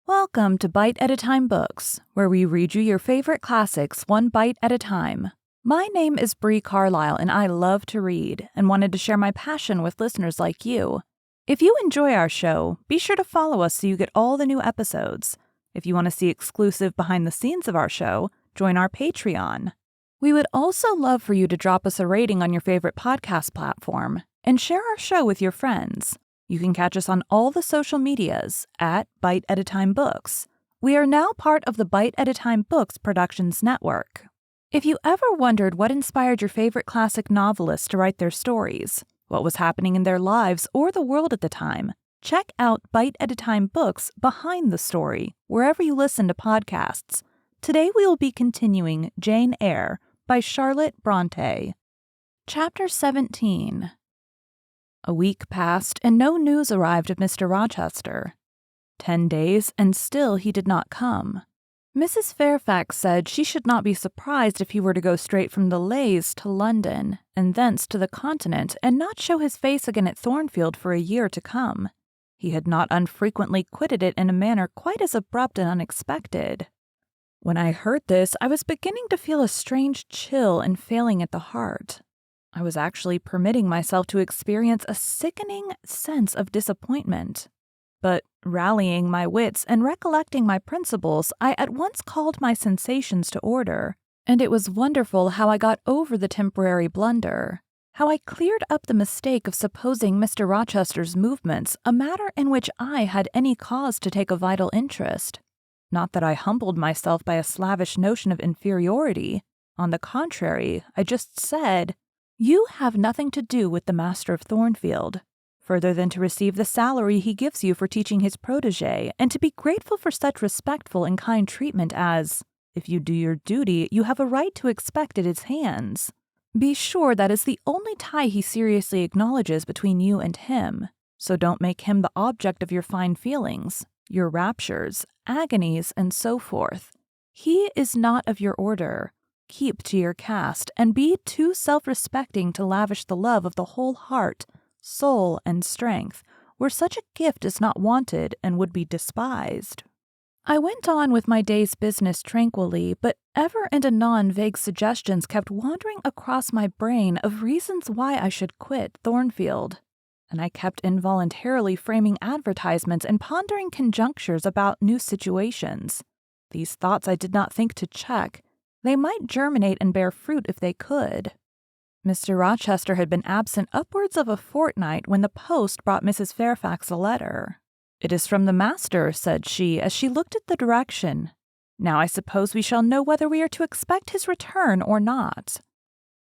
Welcome to Bite at a Time Books, where we read you your favorite classics one bite at a time. My name is Bree Carlile, and I love to read and wanted to share my passion with listeners like you. If you enjoy our show, be sure to follow us so you get all the new episodes. If you want to see exclusive behind the scenes of our show, join our Patreon. We would also love for you to drop us a rating on your favorite podcast platform and share our show with your friends. You can catch us on all the social medias at Bite at a Time Books. We are now part of the Bite at a Time Books Productions Network. If you ever wondered what inspired your favorite classic novelists to write their stories, what was happening in their lives or the world at the time, check out Bite at a Time Books Behind the Story, wherever you listen to podcasts. Today we will be continuing Jane Eyre by Charlotte Bronte. Chapter 17. A week passed, and no news arrived of Mr. Rochester. 10 days, and still he did not come. Mrs. Fairfax said she should not be surprised if he were to go straight from the Leys to London, and thence to the Continent, and not show his face again at Thornfield for a year to come. He had not unfrequently quitted it in a manner quite as abrupt and unexpected. When I heard this, I was beginning to feel a strange chill and failing at the heart. I was actually permitting myself to experience a sickening sense of disappointment. But rallying my wits and recollecting my principles, I at once called my sensations to order, and it was wonderful how I got over the temporary blunder, how I cleared up the mistake of supposing Mr. Rochester's movements a matter in which I had any cause to take a vital interest. Not that I humbled myself by a slavish notion of inferiority. On the contrary, I just said, "You have nothing to do with the master of Thornfield, further than to receive the salary he gives you for teaching his protégé, and to be grateful for such respectful and kind treatment as, if you do your duty, you have a right to expect at his hands. Be sure that is the only tie he seriously acknowledges between you and him, so don't make him the object of your fine feelings, your raptures, agonies, and so forth. He is not of your order. Keep to your caste, and be too self-respecting to lavish the love of the whole heart, soul, and strength, where such a gift is not wanted and would be despised." I went on with my day's business tranquilly, but ever and anon vague suggestions kept wandering across my brain of reasons why I should quit Thornfield, and I kept involuntarily framing advertisements and pondering conjunctures about new situations. These thoughts I did not think to check. They might germinate and bear fruit if they could. Mr. Rochester had been absent upwards of a fortnight when the post brought Mrs. Fairfax a letter. "It is from the master," said she, as she looked at the direction. "Now I suppose we shall know whether we are to expect his return or not."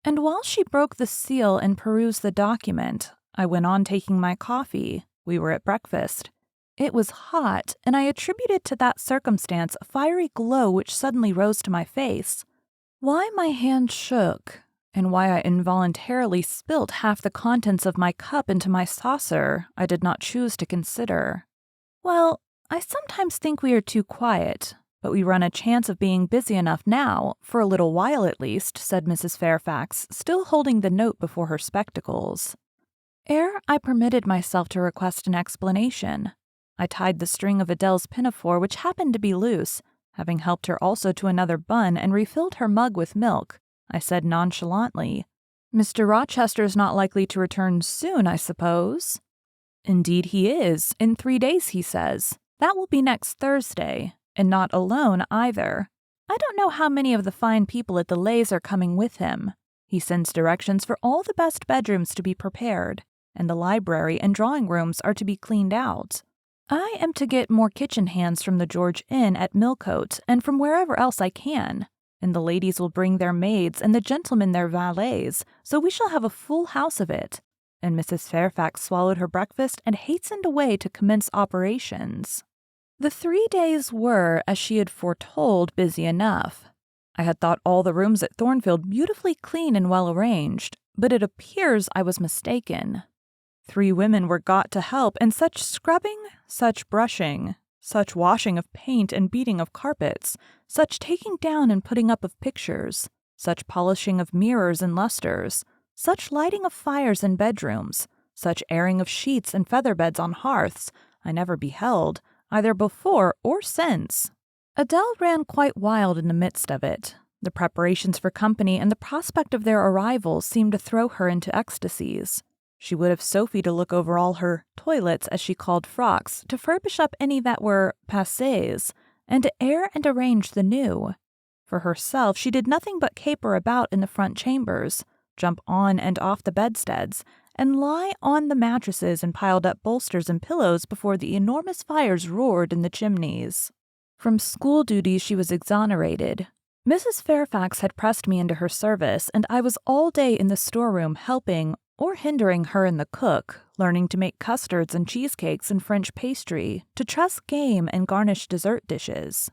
And while she broke the seal and perused the document, I went on taking my coffee. We were at breakfast. It was hot, and I attributed to that circumstance a fiery glow which suddenly rose to my face. Why my hand shook, and why I involuntarily spilt half the contents of my cup into my saucer, I did not choose to consider. "Well, I sometimes think we are too quiet, but we run a chance of being busy enough now, for a little while at least," said Mrs. Fairfax, still holding the note before her spectacles. Ere I permitted myself to request an explanation, I tied the string of Adele's pinafore, which happened to be loose. Having helped her also to another bun and refilled her mug with milk, I said nonchalantly, "Mr. Rochester's not likely to return soon, I suppose?" "Indeed he is. In 3 days, he says. That will be next Thursday, and not alone either. I don't know how many of the fine people at the Leys are coming with him. He sends directions for all the best bedrooms to be prepared, and the library and drawing rooms are to be cleaned out. I am to get more kitchen hands from the George Inn at Millcote and from wherever else I can, and the ladies will bring their maids and the gentlemen their valets, so we shall have a full house of it." And Mrs. Fairfax swallowed her breakfast and hastened away to commence operations. The 3 days were, as she had foretold, busy enough. I had thought all the rooms at Thornfield beautifully clean and well arranged, but it appears I was mistaken. 3 women were got to help, and such scrubbing, such brushing, such washing of paint and beating of carpets, such taking down and putting up of pictures, such polishing of mirrors and lustres, such lighting of fires in bedrooms, such airing of sheets and feather beds on hearths, I never beheld, either before or since. Adele ran quite wild in the midst of it. The preparations for company and the prospect of their arrival seemed to throw her into ecstasies. She would have Sophie to look over all her toilets, as she called frocks, to furbish up any that were passés, and to air and arrange the new. For herself, she did nothing but caper about in the front chambers, jump on and off the bedsteads, and lie on the mattresses and piled up bolsters and pillows before the enormous fires roared in the chimneys. From school duties she was exonerated. Mrs. Fairfax had pressed me into her service, and I was all day in the storeroom helping or hindering her in the cook, learning to make custards and cheesecakes and French pastry, to truss game and garnish dessert dishes.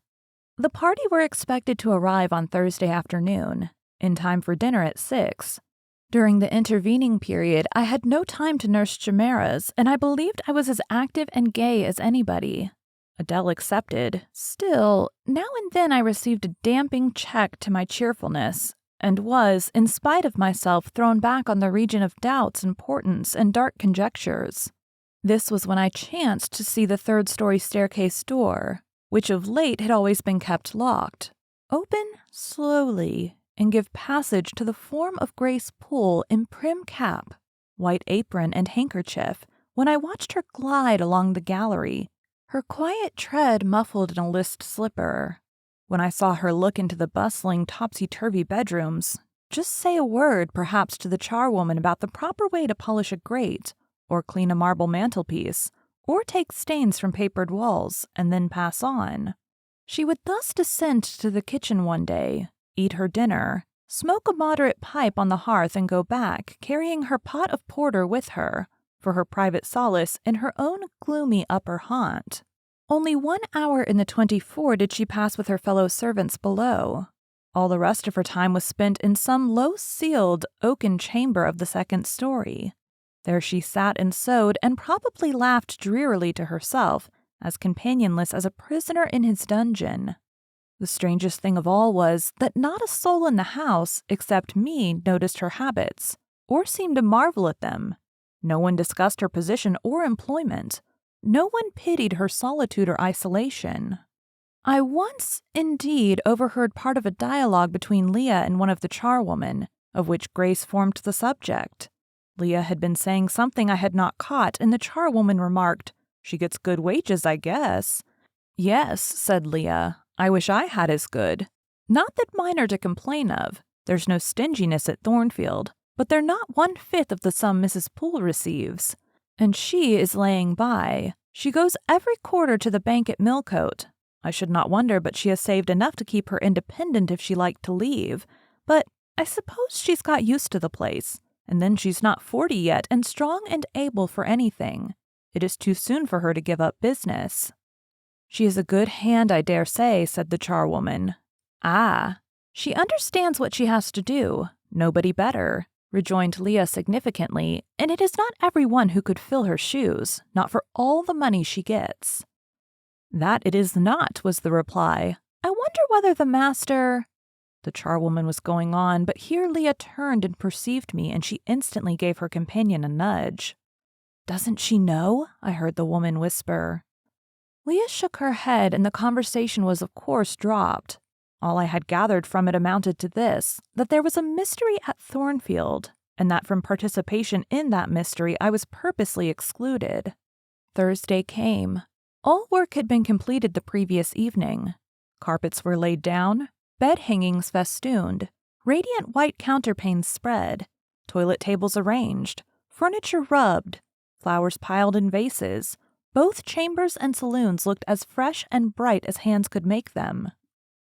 The party were expected to arrive on Thursday afternoon, in time for dinner at 6. During the intervening period, I had no time to nurse chimeras, and I believed I was as active and gay as anybody. Adele accepted. Still, now and then I received a damping check to my cheerfulness, and was, in spite of myself, thrown back on the region of doubts and portents and dark conjectures. This was when I chanced to see the third-story staircase door, which of late had always been kept locked, open slowly and give passage to the form of Grace Poole in prim cap, white apron, and handkerchief, when I watched her glide along the gallery, her quiet tread muffled in a list slipper. When I saw her look into the bustling, topsy-turvy bedrooms, just say a word perhaps to the charwoman about the proper way to polish a grate, or clean a marble mantelpiece, or take stains from papered walls, and then pass on. She would thus descend to the kitchen one day, eat her dinner, smoke a moderate pipe on the hearth, and go back, carrying her pot of porter with her, for her private solace in her own gloomy upper haunt. Only 1 hour in the 24 did she pass with her fellow servants below. All the rest of her time was spent in some low-ceiled oaken chamber of the second story. There she sat and sewed, and probably laughed drearily to herself, as companionless as a prisoner in his dungeon. The strangest thing of all was that not a soul in the house, except me, noticed her habits, or seemed to marvel at them. No one discussed her position or employment. No one pitied her solitude or isolation. I once, indeed, overheard part of a dialogue between Leah and one of the charwomen, of which Grace formed the subject. Leah had been saying something I had not caught, and the charwoman remarked, "She gets good wages, I guess." "Yes," said Leah, "I wish I had as good. Not that mine are to complain of. There's no stinginess at Thornfield, but they're not 1/5 of the sum Mrs. Poole receives. And she is laying by. She goes every quarter to the bank at Millcote. I should not wonder but she has saved enough to keep her independent if she liked to leave. But I suppose she's got used to the place. And then she's not 40 yet, and strong and able for anything. It is too soon for her to give up business." "She is a good hand, I dare say," said the charwoman. "Ah, she understands what she has to do. Nobody better," rejoined Leah significantly, "and it is not every one who could fill her shoes, not for all the money she gets." "That it is not," was the reply. "I wonder whether the master—" The charwoman was going on, but here Leah turned and perceived me, and she instantly gave her companion a nudge. "Doesn't she know?" I heard the woman whisper. Leah shook her head, and the conversation was of course dropped. All I had gathered from it amounted to this, that there was a mystery at Thornfield, and that from participation in that mystery I was purposely excluded. Thursday came. All work had been completed the previous evening. Carpets were laid down, bed hangings festooned, radiant white counterpanes spread, toilet tables arranged, furniture rubbed, flowers piled in vases. Both chambers and saloons looked as fresh and bright as hands could make them.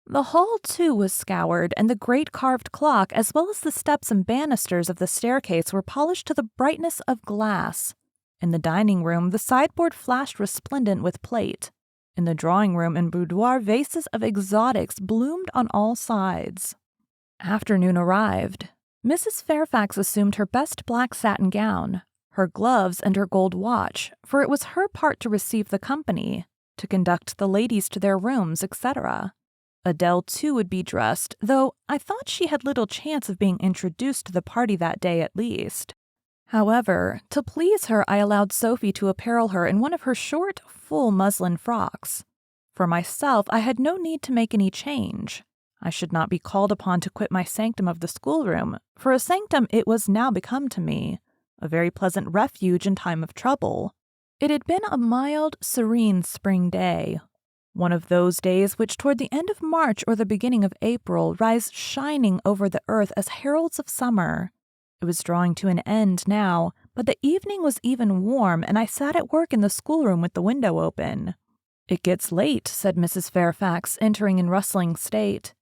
The hall, too, was scoured, and the great carved clock, as well as the steps and banisters of the staircase, were polished to the brightness of glass. In the dining room, the sideboard flashed resplendent with plate. In the drawing room and boudoir, vases of exotics bloomed on all sides. Afternoon arrived. Mrs. Fairfax assumed her best black satin gown, her gloves, and her gold watch, for it was her part to receive the company, to conduct the ladies to their rooms, etc. Adele, too, would be dressed, though I thought she had little chance of being introduced to the party that day at least. However, to please her, I allowed Sophie to apparel her in one of her short, full muslin frocks. For myself, I had no need to make any change. I should not be called upon to quit my sanctum of the schoolroom, for a sanctum it was now become to me, a very pleasant refuge in time of trouble. It had been a mild, serene spring day, one of those days which toward the end of March or the beginning of April rise shining over the earth as heralds of summer. It was drawing to an end now, but the evening was even warm, and I sat at work in the schoolroom with the window open. "It gets late," said Mrs. Fairfax, entering in rustling state.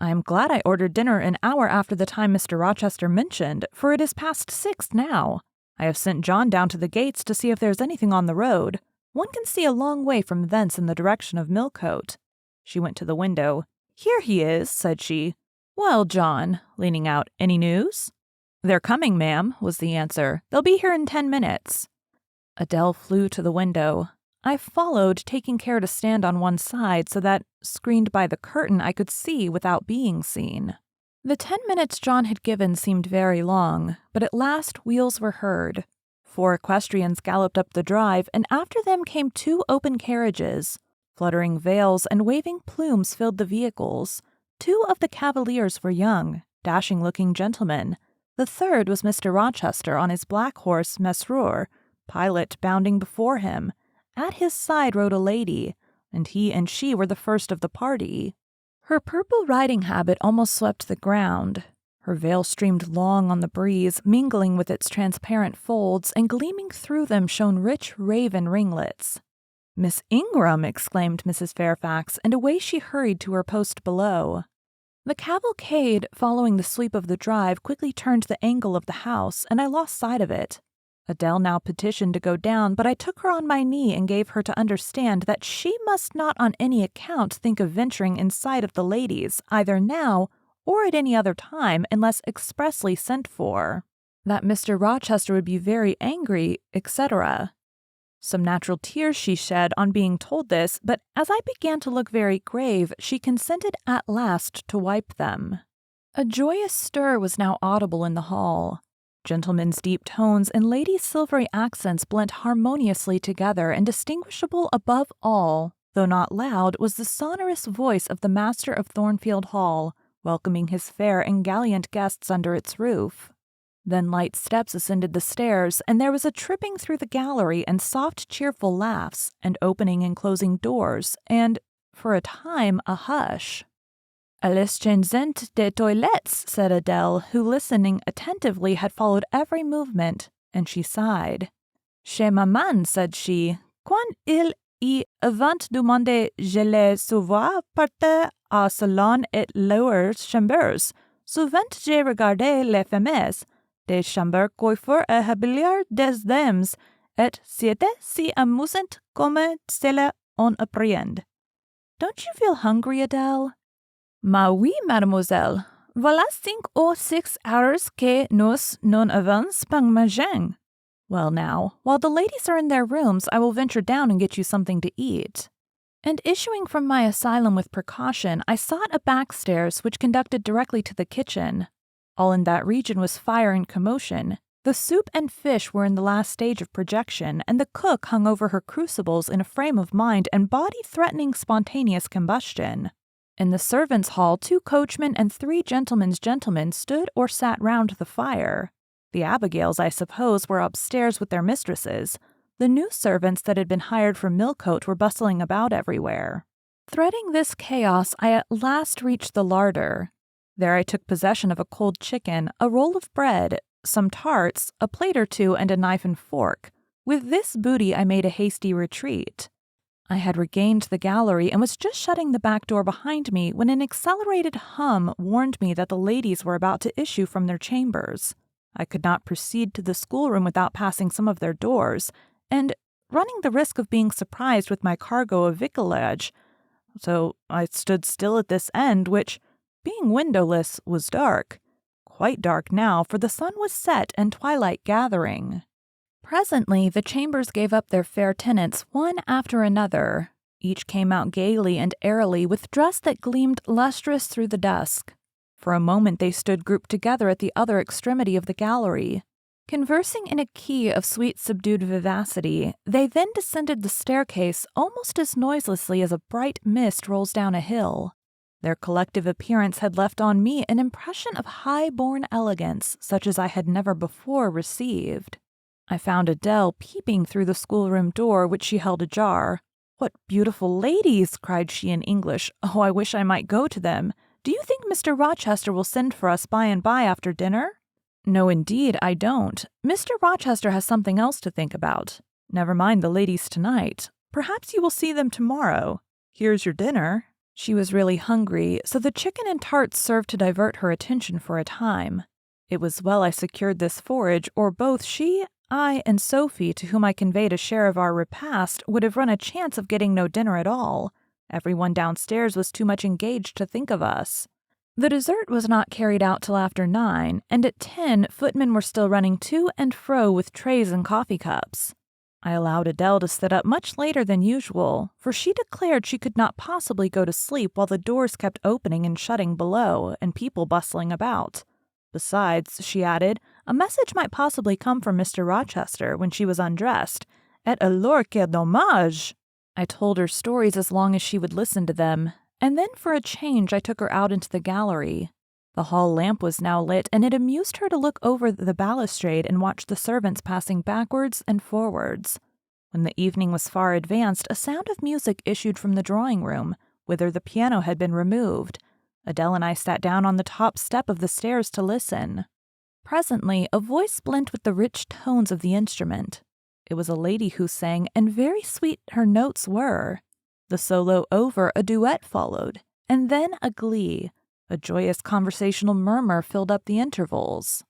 "I am glad I ordered dinner an hour after the time Mr. Rochester mentioned, for it is past 6 now. I have sent John down to the gates to see if there is anything on the road. One can see a long way from thence in the direction of Millcote." She went to the window. "Here he is," said she. "Well, John," leaning out, "any news?" "They're coming, ma'am," was the answer. "They'll be here in 10 minutes. Adele flew to the window. I followed, taking care to stand on one side so that, screened by the curtain, I could see without being seen. The 10 minutes John had given seemed very long, but at last wheels were heard. 4 equestrians galloped up the drive, and after them came 2 open carriages. Fluttering veils and waving plumes filled the vehicles. 2 of the cavaliers were young, dashing-looking gentlemen. The third was Mr. Rochester on his black horse Mesrour, Pilot bounding before him. At his side rode a lady, and he and she were the first of the party. Her purple riding habit almost swept the ground. Her veil streamed long on the breeze, mingling with its transparent folds, and gleaming through them shone rich raven ringlets. "Miss Ingram!" exclaimed Mrs. Fairfax, and away she hurried to her post below. The cavalcade, following the sweep of the drive, quickly turned the angle of the house, and I lost sight of it. Adele now petitioned to go down, but I took her on my knee and gave her to understand that she must not on any account think of venturing in sight of the ladies, either now or at any other time, unless expressly sent for, that Mr. Rochester would be very angry, etc. Some natural tears she shed on being told this, but as I began to look very grave, she consented at last to wipe them. A joyous stir was now audible in the hall. Gentlemen's deep tones and ladies' silvery accents blent harmoniously together, and distinguishable above all, though not loud, was the sonorous voice of the master of Thornfield Hall, welcoming his fair and gallant guests under its roof. Then light steps ascended the stairs, and there was a tripping through the gallery, and soft cheerful laughs, and opening and closing doors, and, for a time, a hush. "Alice changent des toilettes," said Adele, who, listening attentively, had followed every movement, and she sighed. "Chez maman," said she, "quand il y vint demander, je les savoir porter au salon et leurs chambres. Souvent j'ai regardé les femmes des chambres coiffure et habillure des dames, et c'était si amusant comme cela on apprend." "Don't you feel hungry, Adele?" "Ma oui, mademoiselle. Voilà 5 ou 6 hours que nous n'en avons pas mangé." "Well now, while the ladies are in their rooms, I will venture down and get you something to eat." And issuing from my asylum with precaution, I sought a back stairs which conducted directly to the kitchen. All in that region was fire and commotion. The soup and fish were in the last stage of projection, and the cook hung over her crucibles in a frame of mind and body threatening spontaneous combustion. In the servants' hall, 2 coachmen and 3 gentlemen's gentlemen stood or sat round the fire. The Abigails, I suppose, were upstairs with their mistresses. The new servants that had been hired from Millcote were bustling about everywhere. Threading this chaos, I at last reached the larder. There I took possession of a cold chicken, a roll of bread, some tarts, a plate or 2, and a knife and fork. With this booty I made a hasty retreat. I had regained the gallery and was just shutting the back door behind me when an accelerated hum warned me that the ladies were about to issue from their chambers. I could not proceed to the schoolroom without passing some of their doors, and running the risk of being surprised with my cargo of victuallage. So I stood still at this end, which, being windowless, was dark. Quite dark now, for the sun was set and twilight gathering. Presently the chambers gave up their fair tenants one after another. Each came out gaily and airily, with dress that gleamed lustrous through the dusk. For a moment they stood grouped together at the other extremity of the gallery. Conversing in a key of sweet subdued vivacity, they then descended the staircase almost as noiselessly as a bright mist rolls down a hill. Their collective appearance had left on me an impression of high-born elegance such as I had never before received. I found Adele peeping through the schoolroom door, which she held ajar. "What beautiful ladies!" cried she in English. "Oh, I wish I might go to them. Do you think Mr. Rochester will send for us by and by after dinner?" "No, indeed, I don't. Mr. Rochester has something else to think about. Never mind the ladies tonight. Perhaps you will see them tomorrow. Here's your dinner." She was really hungry, so the chicken and tarts served to divert her attention for a time. It was well I secured this forage, or both she, I, and Sophie, to whom I conveyed a share of our repast, would have run a chance of getting no dinner at all. Everyone downstairs was too much engaged to think of us. The dessert was not carried out till after 9, and at 10 footmen were still running to and fro with trays and coffee cups. I allowed Adele to sit up much later than usual, for she declared she could not possibly go to sleep while the doors kept opening and shutting below, and people bustling about. Besides, she added, a message might possibly come from Mr. Rochester when she was undressed. Et alors quel dommage! I told her stories as long as she would listen to them, and then for a change I took her out into the gallery. The hall lamp was now lit, and it amused her to look over the balustrade and watch the servants passing backwards and forwards. When the evening was far advanced, a sound of music issued from the drawing-room, whither the piano had been removed. Adele and I sat down on the top step of the stairs to listen. Presently, a voice blent with the rich tones of the instrument. It was a lady who sang, and very sweet her notes were. The solo over, a duet followed, and then a glee. A joyous conversational murmur filled up the intervals.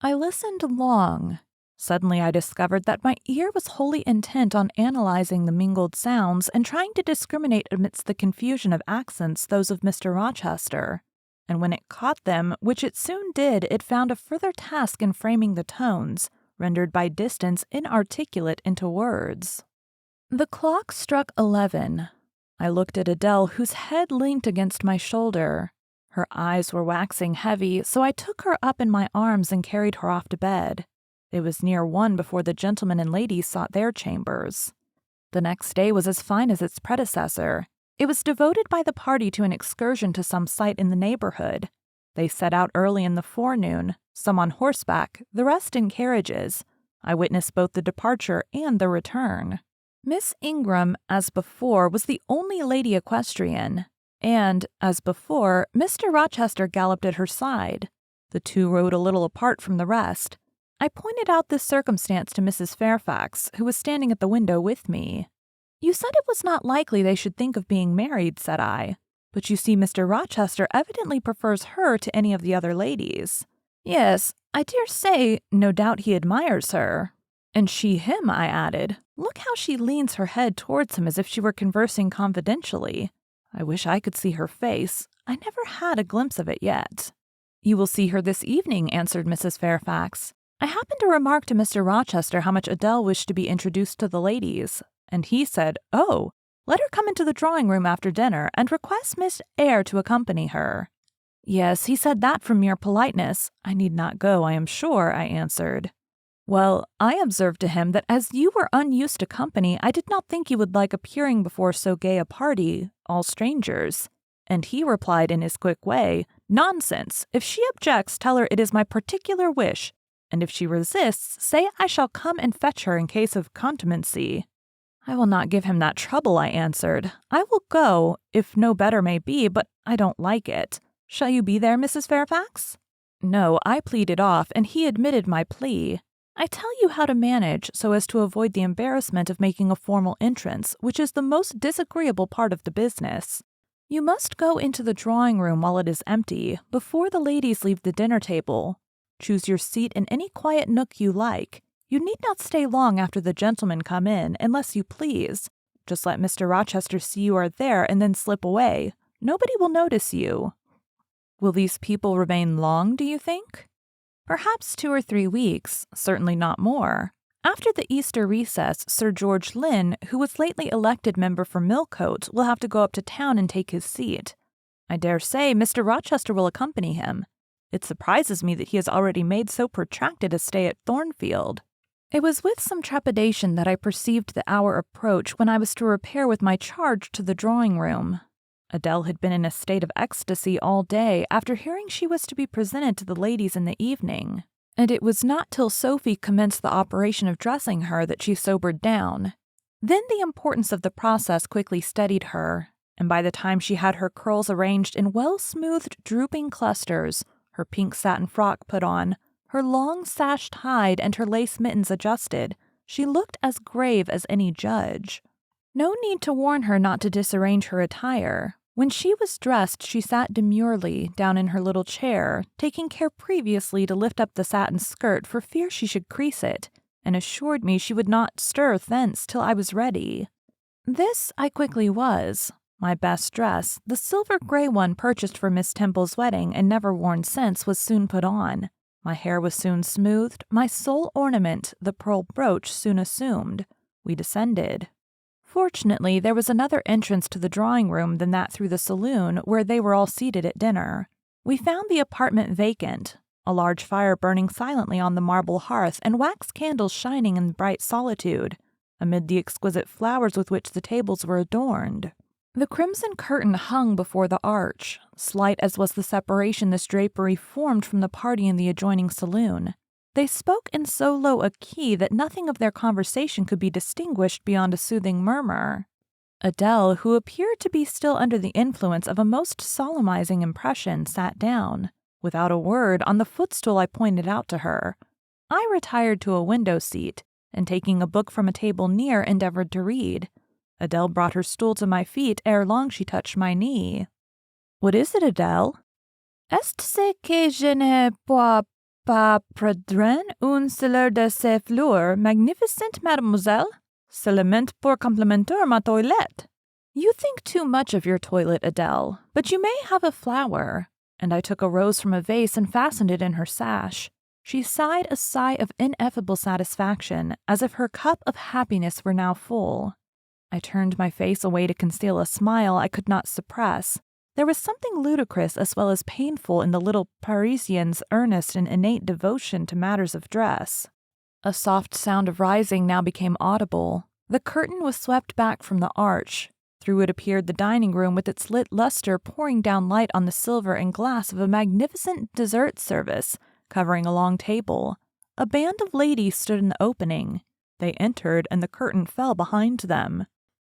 I listened long. Suddenly I discovered that my ear was wholly intent on analyzing the mingled sounds and trying to discriminate amidst the confusion of accents those of Mr. Rochester. And when it caught them, which it soon did, it found a further task in framing the tones, rendered by distance inarticulate into words. The clock struck 11. I looked at Adele, whose head leant against my shoulder. Her eyes were waxing heavy, so I took her up in my arms and carried her off to bed. It was near 1 before the gentlemen and ladies sought their chambers. The next day was as fine as its predecessor. It was devoted by the party to an excursion to some site in the neighborhood. They set out early in the forenoon, some on horseback, the rest in carriages. I witnessed both the departure and the return. Miss Ingram, as before, was the only lady equestrian, and, as before, Mr. Rochester galloped at her side. The two rode a little apart from the rest. I pointed out this circumstance to Mrs. Fairfax, who was standing at the window with me. "You said it was not likely they should think of being married," said I. "But you see Mr. Rochester evidently prefers her to any of the other ladies." "Yes, I dare say, no doubt he admires her." "And she him," I added. "Look how she leans her head towards him as if she were conversing confidentially. I wish I could see her face. I never had a glimpse of it yet." "You will see her this evening," answered Mrs. Fairfax. "I happened to remark to Mr. Rochester how much Adele wished to be introduced to the ladies, and he said, 'Oh, let her come into the drawing-room after dinner and request Miss Eyre to accompany her.'" "Yes, he said that from mere politeness. I need not go, I am sure," I answered. "Well, I observed to him that as you were unused to company, I did not think you would like appearing before so gay a party, all strangers. And he replied in his quick way, 'Nonsense! If she objects, tell her it is my particular wish, and if she resists, say I shall come and fetch her in case of contumacy.' 'I will not give him that trouble,' I answered. 'I will go, if no better may be, but I don't like it. Shall you be there, Mrs. Fairfax?' No, I pleaded off, and he admitted my plea. I tell you how to manage so as to avoid the embarrassment of making a formal entrance, which is the most disagreeable part of the business. You must go into the drawing-room while it is empty, before the ladies leave the dinner table. Choose your seat in any quiet nook you like. You need not stay long after the gentlemen come in, unless you please. Just let Mr. Rochester see you are there and then slip away. Nobody will notice you." "Will these people remain long, do you think?" "Perhaps 2 or 3 weeks, certainly not more. After the Easter recess, Sir George Lynn, who was lately elected member for Millcote, will have to go up to town and take his seat. I dare say Mr. Rochester will accompany him. It surprises me that he has already made so protracted a stay at Thornfield. It was with some trepidation that I perceived the hour approach when I was to repair with my charge to the drawing-room. Adele had been in a state of ecstasy all day after hearing she was to be presented to the ladies in the evening, and it was not till Sophie commenced the operation of dressing her that she sobered down. Then the importance of the process quickly steadied her, and by the time she had her curls arranged in well-smoothed drooping clusters, her pink satin frock put on, her long sash tied and her lace mittens adjusted, she looked as grave as any judge. No need to warn her not to disarrange her attire. When she was dressed, she sat demurely down in her little chair, taking care previously to lift up the satin skirt for fear she should crease it, and assured me she would not stir thence till I was ready. This I quickly was. My best dress, the silver gray one purchased for Miss Temple's wedding and never worn since, was soon put on. My hair was soon smoothed, my sole ornament, the pearl brooch, soon assumed. We descended. Fortunately, there was another entrance to the drawing-room than that through the saloon, where they were all seated at dinner. We found the apartment vacant, a large fire burning silently on the marble hearth and wax candles shining in bright solitude, amid the exquisite flowers with which the tables were adorned. The crimson curtain hung before the arch. Slight as was the separation this drapery formed from the party in the adjoining saloon, they spoke in so low a key that nothing of their conversation could be distinguished beyond a soothing murmur. Adele, who appeared to be still under the influence of a most solemnizing impression, sat down, without a word, on the footstool I pointed out to her. I retired to a window seat, and taking a book from a table near, endeavored to read. Adele brought her stool to my feet ere long she touched my knee. "What is it, Adele?" "Est ce que je ne peux pas prendre un seul de ces fleurs magnificentes, mademoiselle? Seulement pour complimenter ma toilette." "You think too much of your toilet, Adele, but you may have a flower." And I took a rose from a vase and fastened it in her sash. She sighed a sigh of ineffable satisfaction, as if her cup of happiness were now full. I turned my face away to conceal a smile I could not suppress. There was something ludicrous as well as painful in the little Parisienne's earnest and innate devotion to matters of dress. A soft sound of rising now became audible. The curtain was swept back from the arch. Through it appeared the dining room with its lit luster pouring down light on the silver and glass of a magnificent dessert service covering a long table. A band of ladies stood in the opening. They entered, and the curtain fell behind them.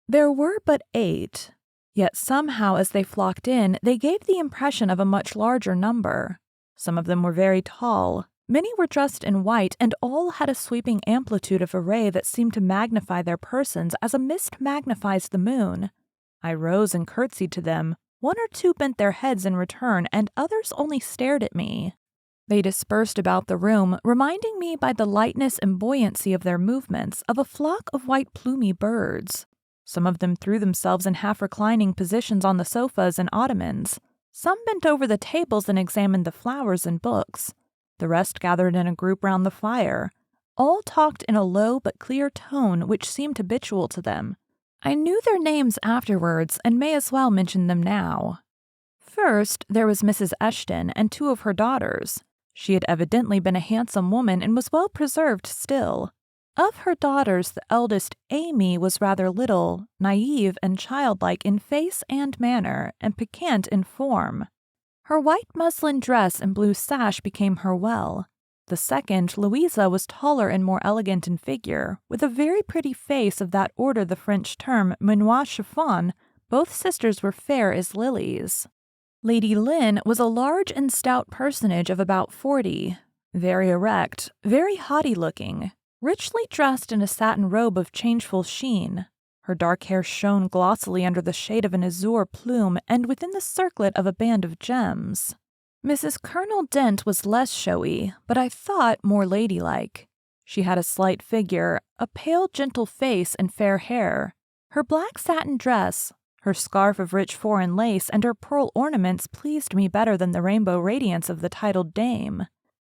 There were but 8, yet somehow as they flocked in, they gave the impression of a much larger number. Some of them were very tall, many were dressed in white, and all had a sweeping amplitude of array that seemed to magnify their persons as a mist magnifies the moon. I rose and curtsied to them. 1 or 2 bent their heads in return, and others only stared at me. They dispersed about the room, reminding me by the lightness and buoyancy of their movements of a flock of white plumy birds. Some of them threw themselves in half-reclining positions on the sofas and ottomans. Some bent over the tables and examined the flowers and books. The rest gathered in a group round the fire. All talked in a low but clear tone which seemed habitual to them. I knew their names afterwards and may as well mention them now. First, there was Mrs. Eshton and 2 of her daughters. She had evidently been a handsome woman and was well preserved still. Of her daughters, the eldest, Amy, was rather little, naive and childlike in face and manner, and piquant in form. Her white muslin dress and blue sash became her well. The second, Louisa, was taller and more elegant in figure, with a very pretty face of that order the French term menoir chiffon. Both sisters were fair as lilies. Lady Lynn was a large and stout personage of about 40, very erect, very haughty-looking, richly dressed in a satin robe of changeful sheen. Her dark hair shone glossily under the shade of an azure plume and within the circlet of a band of gems. Mrs. Colonel Dent was less showy, but I thought more ladylike. She had a slight figure, a pale, gentle face, and fair hair. Her black satin dress, her scarf of rich foreign lace, and her pearl ornaments pleased me better than the rainbow radiance of the titled dame.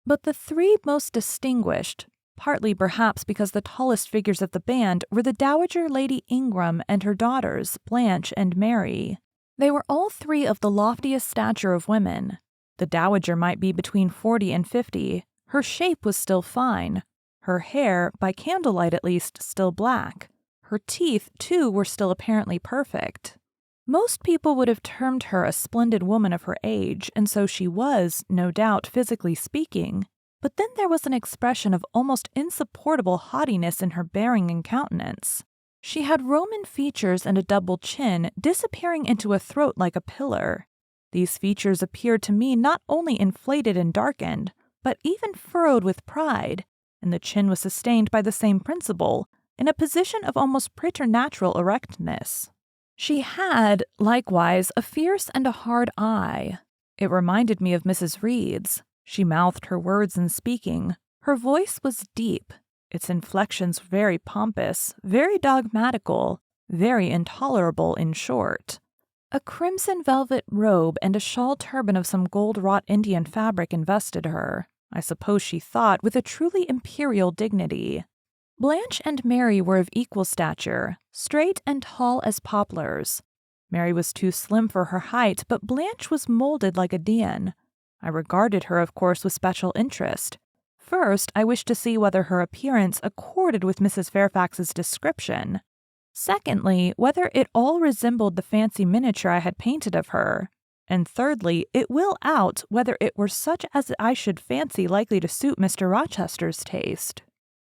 But the 3 most distinguished, partly perhaps because the tallest figures of the band, were the Dowager Lady Ingram and her daughters, Blanche and Mary. They were all 3 of the loftiest stature of women. The dowager might be between 40 and 50. Her shape was still fine. Her hair, by candlelight at least, still black. Her teeth, too, were still apparently perfect. Most people would have termed her a splendid woman of her age, and so she was, no doubt, physically speaking. But then there was an expression of almost insupportable haughtiness in her bearing and countenance. She had Roman features and a double chin, disappearing into a throat like a pillar. These features appeared to me not only inflated and darkened, but even furrowed with pride, and the chin was sustained by the same principle, in a position of almost preternatural erectness. She had, likewise, a fierce and a hard eye. It reminded me of Mrs. Reed's. She mouthed her words in speaking. Her voice was deep, its inflections very pompous, very dogmatical, very intolerable, in short. A crimson velvet robe and a shawl turban of some gold-wrought Indian fabric invested her, I suppose she thought, with a truly imperial dignity. Blanche and Mary were of equal stature, straight and tall as poplars. Mary was too slim for her height, but Blanche was molded like a Dian. I regarded her, of course, with special interest. First, I wished to see whether her appearance accorded with Mrs. Fairfax's description. Secondly, whether it all resembled the fancy miniature I had painted of her. And thirdly, it will out whether it were such as I should fancy likely to suit Mr. Rochester's taste.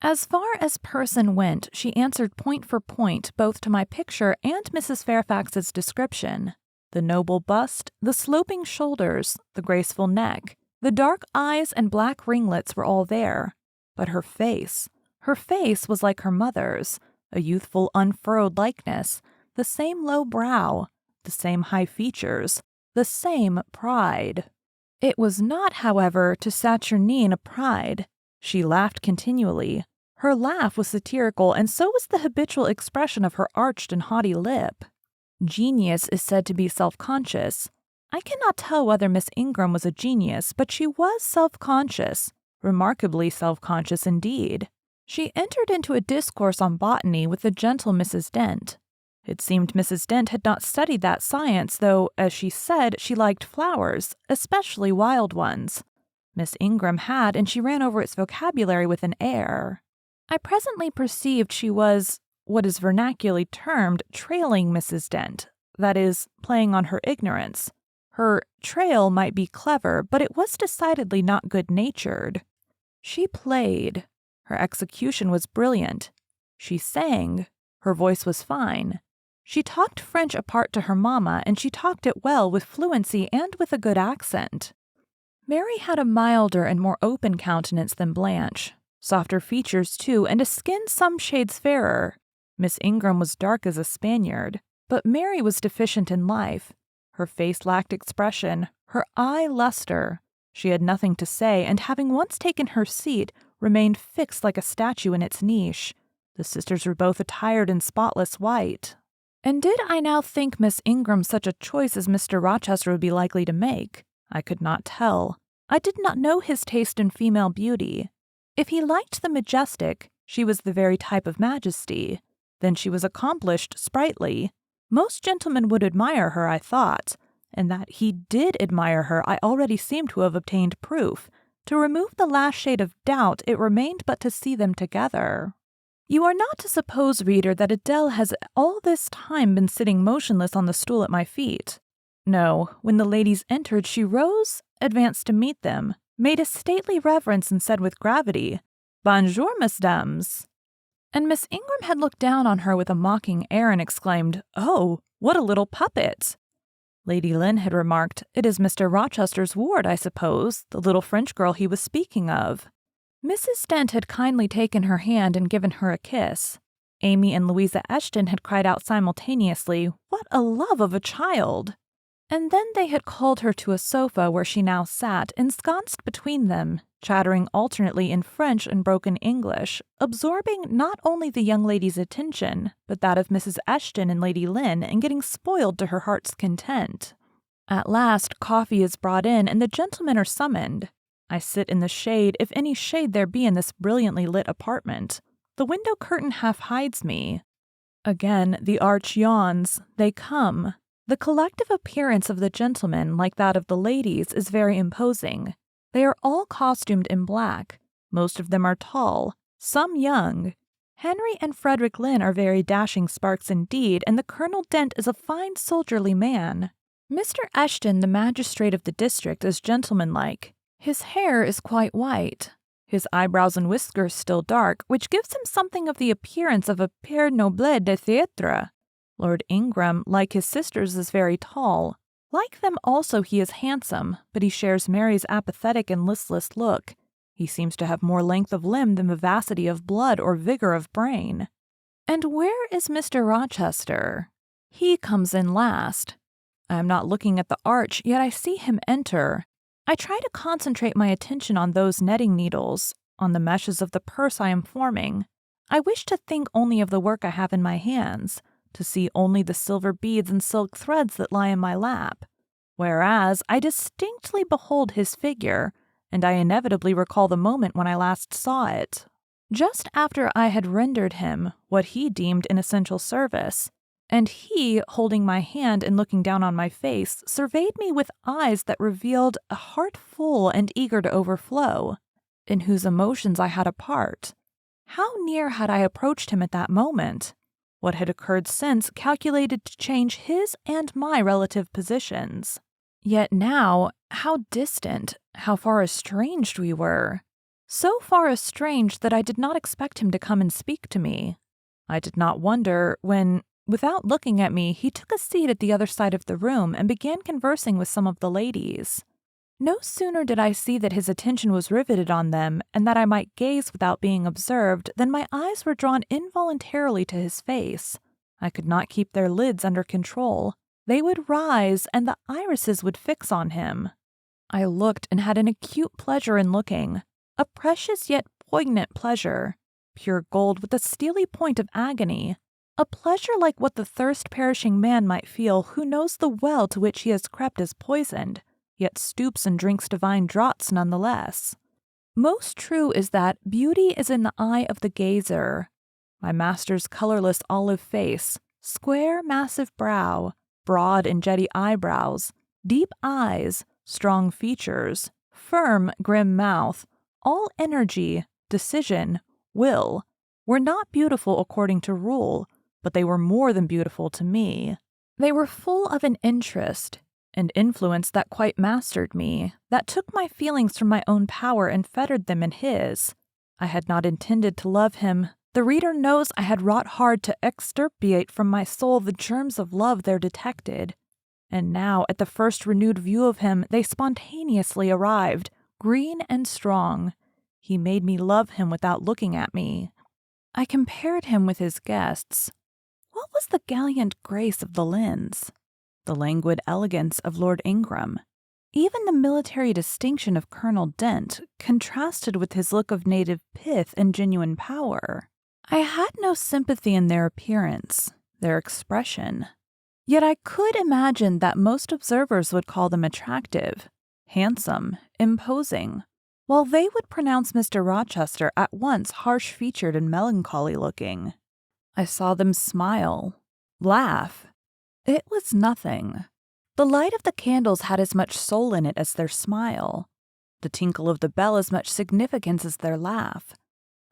As far as person went, she answered point for point both to my picture and Mrs. Fairfax's description. The noble bust, the sloping shoulders, the graceful neck, the dark eyes and black ringlets were all there. But her face was like her mother's, a youthful unfurrowed likeness, the same low brow, the same high features, the same pride. It was not, however, to saturnine a pride. She laughed continually. Her laugh was satirical, and so was the habitual expression of her arched and haughty lip. Genius is said to be self-conscious. I cannot tell whether Miss Ingram was a genius, but she was self-conscious, remarkably self-conscious indeed. She entered into a discourse on botany with the gentle Mrs. Dent. It seemed Mrs. Dent had not studied that science, though, as she said, she liked flowers, especially wild ones. Miss Ingram had, and she ran over its vocabulary with an air. I presently perceived she was, what is vernacularly termed, trailing Mrs. Dent, that is, playing on her ignorance. Her trail might be clever, but it was decidedly not good-natured. She played. Her execution was brilliant. She sang. Her voice was fine. She talked French apart to her mamma, and she talked it well, with fluency and with a good accent. Mary had a milder and more open countenance than Blanche, softer features, too, and a skin some shades fairer. Miss Ingram was dark as a Spaniard, but Mary was deficient in life. Her face lacked expression, her eye luster. She had nothing to say, and having once taken her seat, remained fixed like a statue in its niche. The sisters were both attired in spotless white. And did I now think Miss Ingram such a choice as Mr. Rochester would be likely to make? I could not tell. I did not know his taste in female beauty. If he liked the majestic, she was the very type of majesty. Then she was accomplished, sprightly. Most gentlemen would admire her, I thought, and that he did admire her I already seemed to have obtained proof. To remove the last shade of doubt, it remained but to see them together. You are not to suppose, reader, that Adele has all this time been sitting motionless on the stool at my feet. No, when the ladies entered, she rose, advanced to meet them, made a stately reverence, and said with gravity, "Bonjour, mesdames." And Miss Ingram had looked down on her with a mocking air and exclaimed, "Oh, what a little puppet!" Lady Lynn had remarked, "It is Mr. Rochester's ward, I suppose, the little French girl he was speaking of." Mrs. Dent had kindly taken her hand and given her a kiss. Amy and Louisa Eshton had cried out simultaneously, "What a love of a child!" And then they had called her to a sofa where she now sat, ensconced between them, chattering alternately in French and broken English, absorbing not only the young lady's attention, but that of Mrs. Eshton and Lady Lynn, and getting spoiled to her heart's content. At last coffee is brought in, and the gentlemen are summoned. I sit in the shade, if any shade there be in this brilliantly lit apartment. The window curtain half hides me. Again the arch yawns. They come. The collective appearance of the gentlemen, like that of the ladies, is very imposing. They are all costumed in black. Most of them are tall, some young. Henry and Frederick Lynn are very dashing sparks indeed, and the Colonel Dent is a fine soldierly man. Mr. Eshton, the magistrate of the district, is gentlemanlike. His hair is quite white. His eyebrows and whiskers still dark, which gives him something of the appearance of a Père Noble de Théâtre. Lord Ingram, like his sisters, is very tall. Like them also he is handsome, but he shares Mary's apathetic and listless look. He seems to have more length of limb than vivacity of blood or vigor of brain. And where is Mr. Rochester? He comes in last. I am not looking at the arch, yet I see him enter. I try to concentrate my attention on those netting needles, on the meshes of the purse I am forming. I wish to think only of the work I have in my hands, to see only the silver beads and silk threads that lie in my lap. Whereas I distinctly behold his figure, and I inevitably recall the moment when I last saw it. Just after I had rendered him what he deemed an essential service, and he, holding my hand and looking down on my face, surveyed me with eyes that revealed a heart full and eager to overflow, in whose emotions I had a part. How near had I approached him at that moment? What had occurred since calculated to change his and my relative positions? Yet now, how distant, how far estranged we were. So far estranged that I did not expect him to come and speak to me. I did not wonder when, without looking at me, he took a seat at the other side of the room and began conversing with some of the ladies. No sooner did I see that his attention was riveted on them and that I might gaze without being observed than my eyes were drawn involuntarily to his face. I could not keep their lids under control. They would rise and the irises would fix on him. I looked and had an acute pleasure in looking, a precious yet poignant pleasure, pure gold with a steely point of agony, a pleasure like what the thirst-perishing man might feel who knows the well to which he has crept is poisoned, yet stoops and drinks divine draughts none the less. Most true is that beauty is in the eye of the gazer. My master's colorless olive face, square massive brow, broad and jetty eyebrows, deep eyes, strong features, firm grim mouth, all energy, decision, will, were not beautiful according to rule, but they were more than beautiful to me. They were full of an interest, and influence that quite mastered me, that took my feelings from my own power and fettered them in his. I had not intended to love him. The reader knows I had wrought hard to extirpate from my soul the germs of love there detected. And now, at the first renewed view of him, they spontaneously arrived, green and strong. He made me love him without looking at me. I compared him with his guests. What was the gallant grace of the Lynns? The languid elegance of Lord Ingram? Even the military distinction of Colonel Dent contrasted with his look of native pith and genuine power. I had no sympathy in their appearance, their expression. Yet I could imagine that most observers would call them attractive, handsome, imposing, while they would pronounce Mr. Rochester at once harsh-featured and melancholy-looking. I saw them smile, laugh. It was nothing. The light of the candles had as much soul in it as their smile, the tinkle of the bell as much significance as their laugh.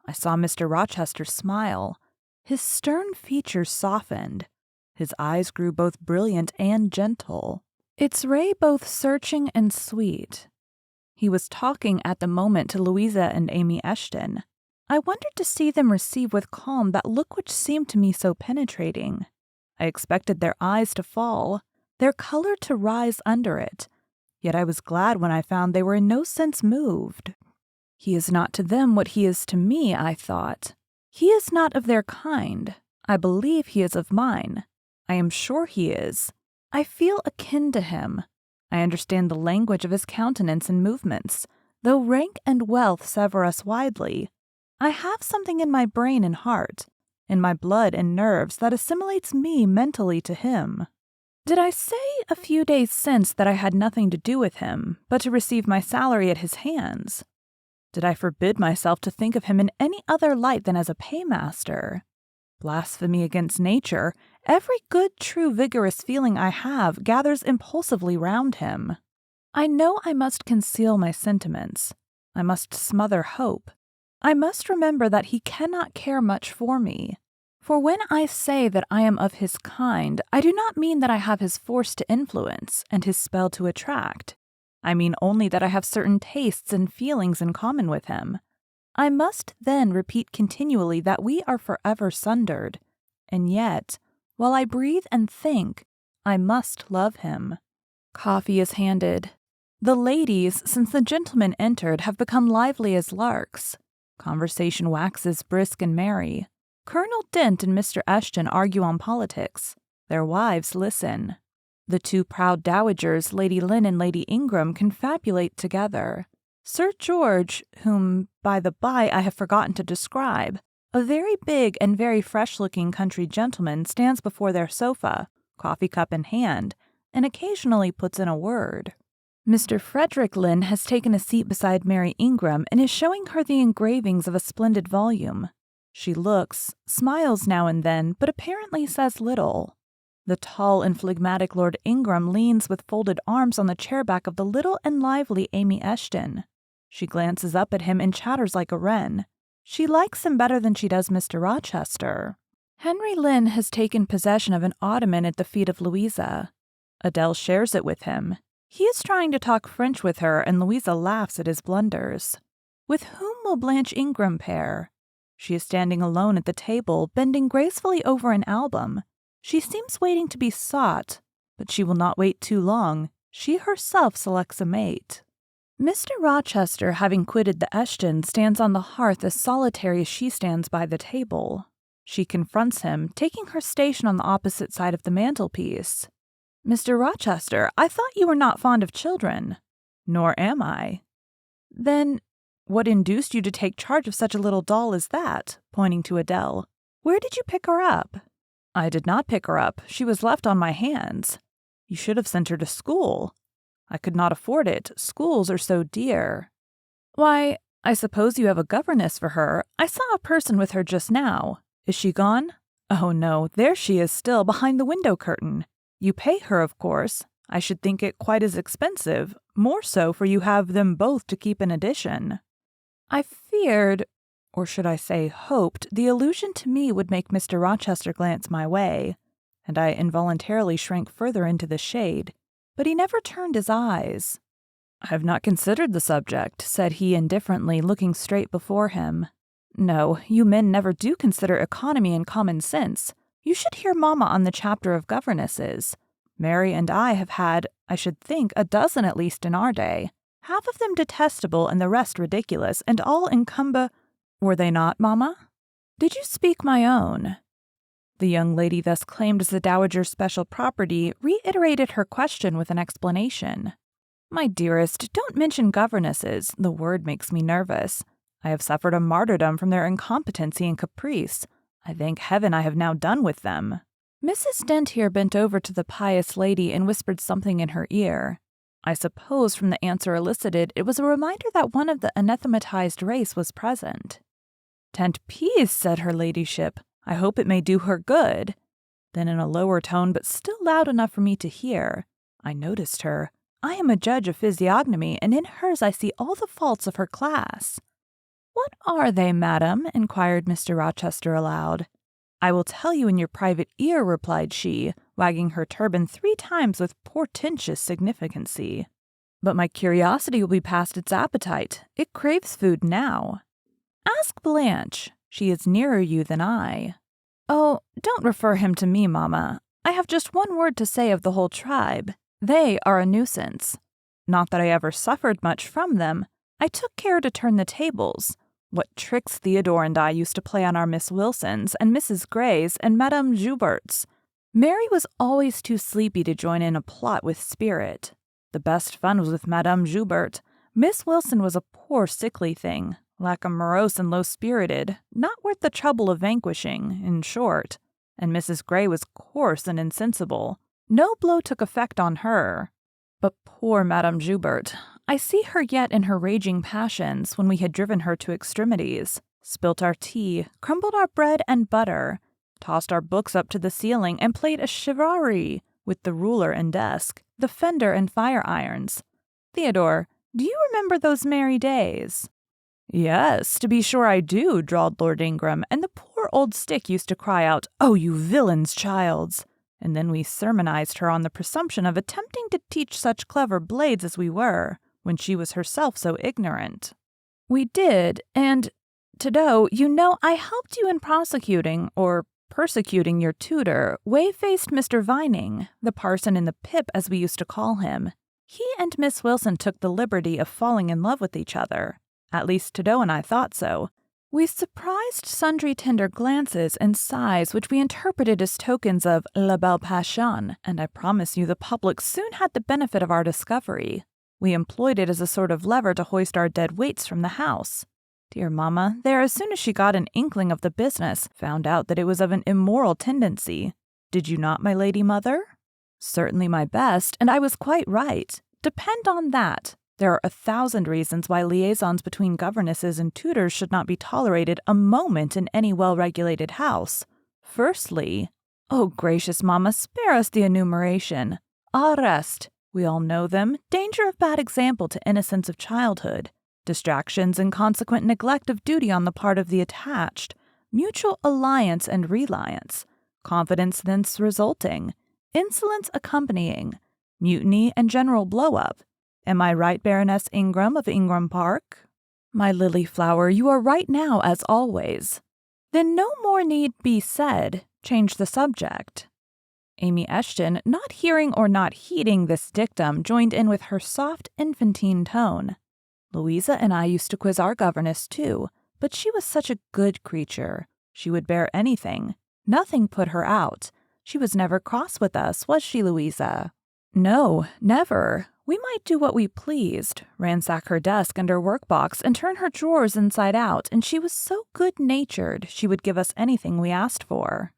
I saw Mr. Rochester smile. His stern features softened. His eyes grew both brilliant and gentle, its ray both searching and sweet. He was talking at the moment to Louisa and Amy Eshton. I wondered to see them receive with calm that look which seemed to me so penetrating. I expected their eyes to fall, their color to rise under it, yet I was glad when I found they were in no sense moved. He is not to them what he is to me, I thought. He is not of their kind. I believe he is of mine. I am sure he is. I feel akin to him. I understand the language of his countenance and movements, though rank and wealth sever us widely. I have something in my brain and heart, in my blood and nerves, that assimilates me mentally to him. Did I say a few days since that I had nothing to do with him, but to receive my salary at his hands? Did I forbid myself to think of him in any other light than as a paymaster? Blasphemy against nature, every good, true, vigorous feeling I have gathers impulsively round him. I know I must conceal my sentiments. I must smother hope. I must remember that he cannot care much for me. For when I say that I am of his kind, I do not mean that I have his force to influence and his spell to attract. I mean only that I have certain tastes and feelings in common with him. I must then repeat continually that we are forever sundered, and yet, while I breathe and think, I must love him. Coffee is handed. The ladies, since the gentlemen entered, have become lively as larks. Conversation waxes brisk and merry. Colonel Dent and Mr. Eshton argue on politics. Their wives listen. The two proud dowagers, Lady Lynn and Lady Ingram, confabulate together. Sir George, whom, by the by, I have forgotten to describe, a very big and very fresh-looking country gentleman, stands before their sofa, coffee cup in hand, and occasionally puts in a word. Mr. Frederick Lynn has taken a seat beside Mary Ingram and is showing her the engravings of a splendid volume. She looks, smiles now and then, but apparently says little. The tall and phlegmatic Lord Ingram leans with folded arms on the chair-back of the little and lively Amy Eshton. She glances up at him and chatters like a wren. She likes him better than she does Mr. Rochester. Henry Lynn has taken possession of an ottoman at the feet of Louisa. Adele shares it with him. He is trying to talk French with her, and Louisa laughs at his blunders. With whom will Blanche Ingram pair? She is standing alone at the table, bending gracefully over an album. She seems waiting to be sought, but she will not wait too long. She herself selects a mate. Mr. Rochester, having quitted the Eshton, stands on the hearth as solitary as she stands by the table. She confronts him, taking her station on the opposite side of the mantelpiece. "Mr. Rochester, I thought you were not fond of children." "Nor am I." "Then what induced you to take charge of such a little doll as that?" pointing to Adele. "Where did you pick her up?" "I did not pick her up. She was left on my hands." "You should have sent her to school." "I could not afford it. Schools are so dear." "Why, I suppose you have a governess for her. I saw a person with her just now. Is she gone?" "Oh, no, there she is still, behind the window curtain. You pay her, of course. I should think it quite as expensive, more so for you have them both to keep in addition." I feared, or should I say hoped, the allusion to me would make Mr. Rochester glance my way, and I involuntarily shrank further into the shade, but he never turned his eyes. "I have not considered the subject," said he indifferently, looking straight before him. "No, you men never do consider economy and common sense. You should hear Mamma on the chapter of governesses. Mary and I have had, I should think, a dozen at least in our day. Half of them detestable and the rest ridiculous, and all Were they not, Mamma?" "Did you speak my own?" The young lady thus claimed as the dowager's special property reiterated her question with an explanation. "My dearest, don't mention governesses. The word makes me nervous. I have suffered a martyrdom from their incompetency and caprice. I thank heaven I have now done with them." Mrs. Dent here bent over to the pious lady and whispered something in her ear. I suppose from the answer elicited, it was a reminder that one of the anathematized race was present. "Tent peace," said her ladyship. "I hope it may do her good." Then in a lower tone, but still loud enough for me to hear, I noticed her. I am a judge of physiognomy, and in hers I see all the faults of her class. "What are they, madam?" inquired Mr. Rochester aloud. "I will tell you in your private ear," replied she, wagging her turban 3 times with portentous significancy. "But my curiosity will be past its appetite. It craves food now. Ask Blanche. She is nearer you than I." "Oh, don't refer him to me, Mamma. I have just one word to say of the whole tribe. They are a nuisance. Not that I ever suffered much from them. I took care to turn the tables. What tricks Theodore and I used to play on our Miss Wilsons and Mrs. Grays and Madame Jouberts. Mary was always too sleepy to join in a plot with spirit. The best fun was with Madame Joubert. Miss Wilson was a poor sickly thing, like a morose and low-spirited, not worth the trouble of vanquishing, in short. And Mrs. Gray was coarse and insensible. No blow took effect on her. But poor Madame Joubert, I see her yet in her raging passions when we had driven her to extremities, spilt our tea, crumbled our bread and butter, tossed our books up to the ceiling, and played a charivari with the ruler and desk, the fender and fire irons. Theodore, do you remember those merry days? Yes, to be sure I do, drawled Lord Ingram, and the poor old stick used to cry out, "Oh, you villain's childs!" And then we sermonized her on the presumption of attempting to teach such clever blades as we were, when she was herself so ignorant. We did, and, Tito, you know I helped you in prosecuting, or persecuting your tutor, whey-faced Mr. Vining, the parson in the pip as we used to call him. He and Miss Wilson took the liberty of falling in love with each other. At least Tito and I thought so. We surprised sundry tender glances and sighs which we interpreted as tokens of la belle passion, and I promise you the public soon had the benefit of our discovery. We employed it as a sort of lever to hoist our dead weights from the house. Dear mamma, there, as soon as she got an inkling of the business, found out that it was of an immoral tendency. Did you not, my lady mother? Certainly my best, and I was quite right. Depend on that. There are 1,000 reasons why liaisons between governesses and tutors should not be tolerated a moment in any well-regulated house. Firstly, oh gracious mamma, spare us the enumeration. Arrest, we all know them, danger of bad example to innocence of childhood, distractions and consequent neglect of duty on the part of the attached, mutual alliance and reliance, confidence thence resulting, insolence accompanying, mutiny and general blow-up. Am I right, Baroness Ingram of Ingram Park? My lily flower, you are right now, as always. Then no more need be said. Change the subject. Amy Eshton, not hearing or not heeding this dictum, joined in with her soft, infantine tone. Louisa and I used to quiz our governess, too, but she was such a good creature. She would bear anything. Nothing put her out. She was never cross with us, was she, Louisa? No, never. We might do what we pleased, ransack her desk and her workbox, and turn her drawers inside out, and she was so good-natured she would give us anything we asked for.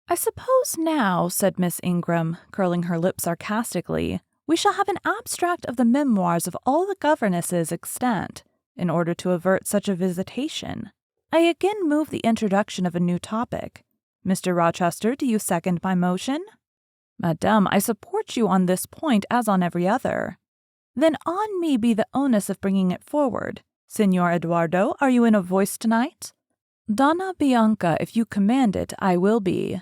I suppose now, said Miss Ingram, curling her lip sarcastically, we shall have an abstract of the memoirs of all the governesses extant, in order to avert such a visitation. I again move the introduction of a new topic. Mr. Rochester, do you second my motion? Madame, I support you on this point as on every other. Then on me be the onus of bringing it forward. Signor Eduardo, are you in a voice tonight? Donna Bianca, if you command it, I will be.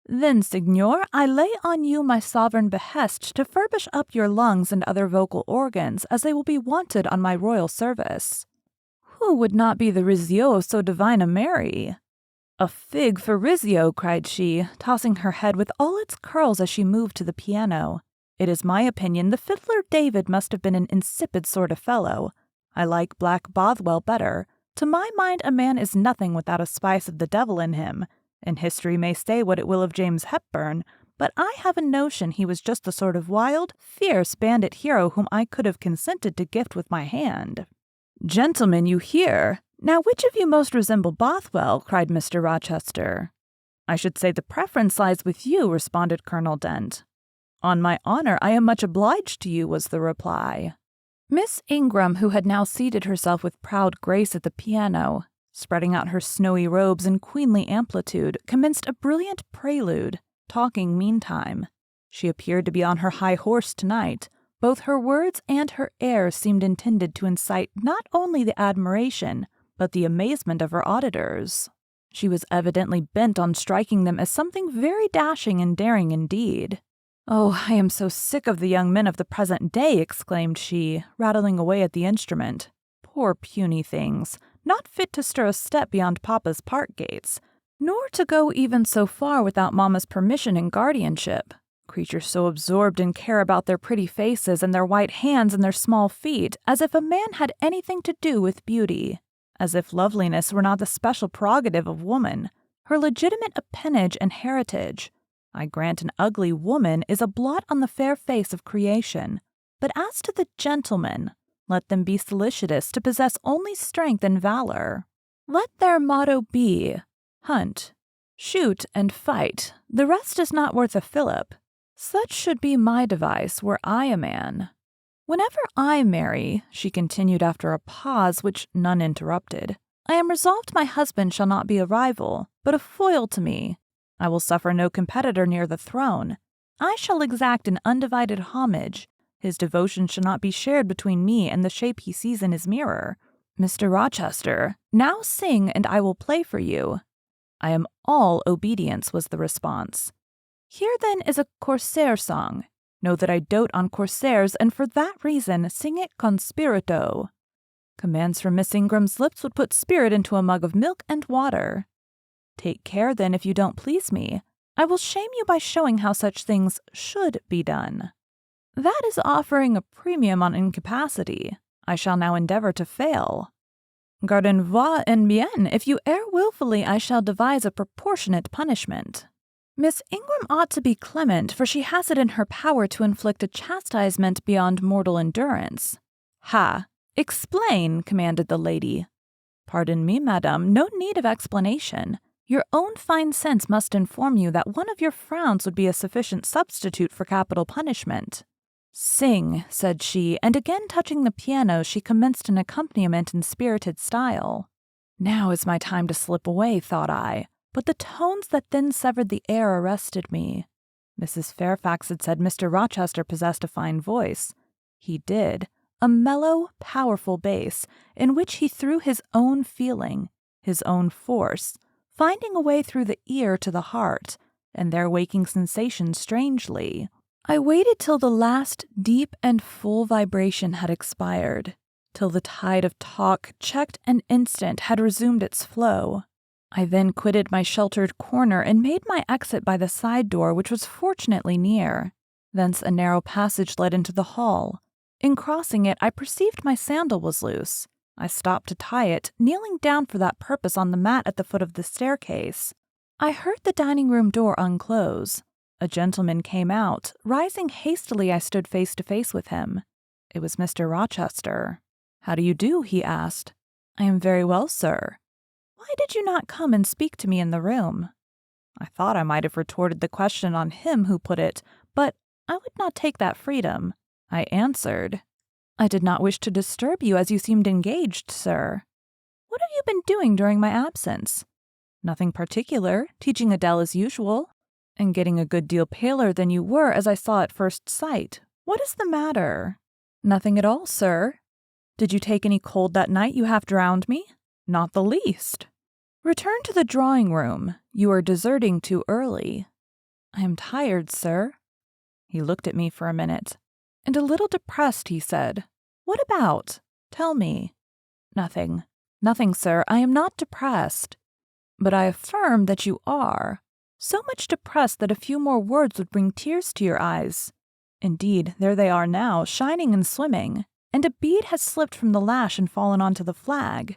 Then, signor, I lay on you my sovereign behest to furbish up your lungs and other vocal organs, as they will be wanted on my royal service. Who would not be the Rizzio of so divine a Mary? A fig for Rizzio, cried she, tossing her head with all its curls as she moved to the piano. It is my opinion the fiddler David must have been an insipid sort of fellow. I like Black Bothwell better. To my mind a man is nothing without a spice of the devil in him, and history may say what it will of James Hepburn, but I have a notion he was just the sort of wild, fierce bandit hero whom I could have consented to gift with my hand. Gentlemen, you hear? Now, which of you most resemble Bothwell? Cried Mr. Rochester. I should say the preference lies with you, responded Colonel Dent. On my honor, I am much obliged to you, was the reply. Miss Ingram, who had now seated herself with proud grace at the piano, spreading out her snowy robes in queenly amplitude, commenced a brilliant prelude, talking meantime. She appeared to be on her high horse tonight. Both her words and her air seemed intended to incite not only the admiration, but the amazement of her auditors. She was evidently bent on striking them as something very dashing and daring indeed. Oh, I am so sick of the young men of the present day, exclaimed she, rattling away at the instrument. Poor puny things, not fit to stir a step beyond Papa's park gates, nor to go even so far without Mamma's permission and guardianship. Creatures so absorbed in care about their pretty faces and their white hands and their small feet, as if a man had anything to do with beauty. As if loveliness were not the special prerogative of woman, her legitimate appanage and heritage. I grant an ugly woman is a blot on the fair face of creation, but as to the gentlemen, let them be solicitous to possess only strength and valor. Let their motto be, hunt, shoot, and fight. The rest is not worth a fillip. Such should be my device were I a man. Whenever I marry, she continued after a pause which none interrupted, I am resolved my husband shall not be a rival, but a foil to me. I will suffer no competitor near the throne. I shall exact an undivided homage. His devotion shall not be shared between me and the shape he sees in his mirror. Mr. Rochester, now sing and I will play for you." "I am all obedience," was the response. "Here then is a Corsair song. Know that I dote on Corsairs, and for that reason sing it con spirito." Commands from Miss Ingram's lips would put spirit into a mug of milk and water. "Take care then if you don't please me. I will shame you by showing how such things should be done." "That is offering a premium on incapacity. I shall now endeavor to fail." "Garden voi en bien. If you err wilfully, I shall devise a proportionate punishment." "Miss Ingram ought to be clement, for she has it in her power to inflict a chastisement beyond mortal endurance." "Ha! Explain," commanded the lady. "Pardon me, madame, no need of explanation. Your own fine sense must inform you that one of your frowns would be a sufficient substitute for capital punishment." "Sing," said she, and again touching the piano, she commenced an accompaniment in spirited style. Now is my time to slip away, thought I, but the tones that then severed the air arrested me. Mrs. Fairfax had said Mr. Rochester possessed a fine voice. He did, a mellow, powerful bass, in which he threw his own feeling, his own force, finding a way through the ear to the heart, and there waking sensation strangely. I waited till the last deep and full vibration had expired, till the tide of talk, checked an instant, had resumed its flow. I then quitted my sheltered corner and made my exit by the side door, which was fortunately near. Thence a narrow passage led into the hall. In crossing it, I perceived my sandal was loose. I stopped to tie it, kneeling down for that purpose on the mat at the foot of the staircase. I heard the dining-room door unclose. A gentleman came out. Rising hastily, I stood face to face with him. It was Mr. Rochester. "How do you do?" he asked. "I am very well, sir." "Why did you not come and speak to me in the room?" I thought I might have retorted the question on him who put it, but I would not take that freedom. I answered, "I did not wish to disturb you as you seemed engaged, sir." "What have you been doing during my absence?" "Nothing particular, teaching Adele as usual." "And getting a good deal paler than you were, as I saw at first sight. What is the matter?" "Nothing at all, sir." "Did you take any cold that night? You half drowned me." "Not the least." "Return to the drawing-room. You are deserting too early." "I am tired, sir." He looked at me for a minute. "And a little depressed," he said. "What about? Tell me." "Nothing. Nothing, sir. I am not depressed." "But I affirm that you are. So much depressed that a few more words would bring tears to your eyes. Indeed, there they are now, shining and swimming, and a bead has slipped from the lash and fallen onto the flag.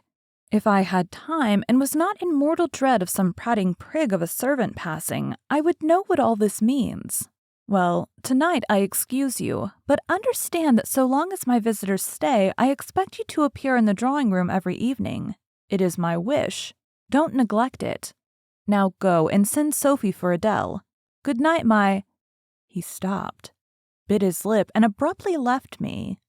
If I had time, and was not in mortal dread of some prating prig of a servant passing, I would know what all this means. Well, tonight I excuse you, but understand that so long as my visitors stay, I expect you to appear in the drawing-room every evening. It is my wish. Don't neglect it. Now go and send Sophie for Adele. Good night, my—" He stopped, bit his lip, and abruptly left me.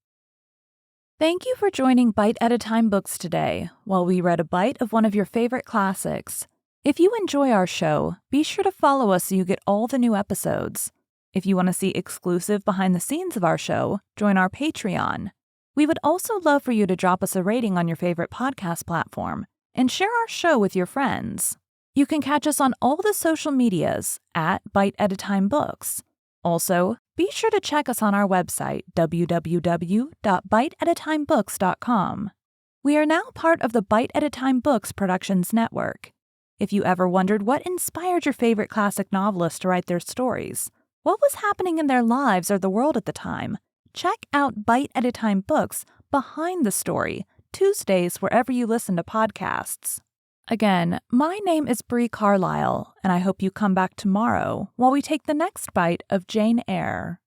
Thank you for joining Bite at a Time Books today, while we read a bite of one of your favorite classics. If you enjoy our show, be sure to follow us so you get all the new episodes. If you want to see exclusive behind the scenes of our show, join our Patreon. We would also love for you to drop us a rating on your favorite podcast platform and share our show with your friends. You can catch us on all the social medias at Bite at a Time Books. Also, be sure to check us on our website, www.biteatatimebooks.com. We are now part of the Bite at a Time Books Productions Network. If you ever wondered what inspired your favorite classic novelists to write their stories, what was happening in their lives or the world at the time, check out Bite at a Time Books Behind the Story, Tuesdays wherever you listen to podcasts. Again, my name is Bree Carlile, and I hope you come back tomorrow while we take the next bite of Jane Eyre.